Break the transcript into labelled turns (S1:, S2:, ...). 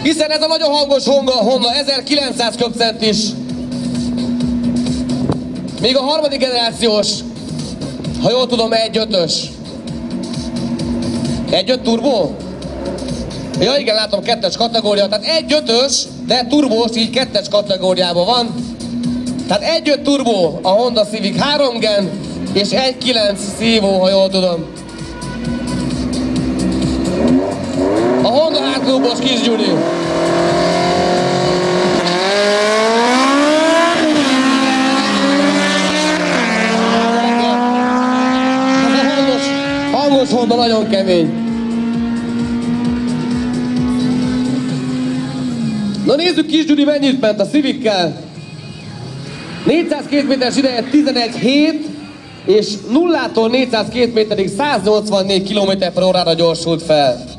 S1: Hiszen ez a nagyon hangos Honda 1900 köbcentis. Még a harmadik generációs, ha jól tudom, 1.5-ös. 1.5 turbo? Ja igen, látom, 2-es kategória, tehát 1.5-ös, de turbós, így 2-es kategóriában van. Tehát 1.5 turbo a Honda Civic 3 gen, és 1.9 szívó, ha jól tudom. A Honda hátlóbos Kis Gyuri. Hangos Honda, nagyon kemény. Na nézzük, Kis Gyuri mennyit ment a Civickel. 402 méteres ideje 11.7, és 0-tól 402 méterig 184 km/h-ra gyorsult fel.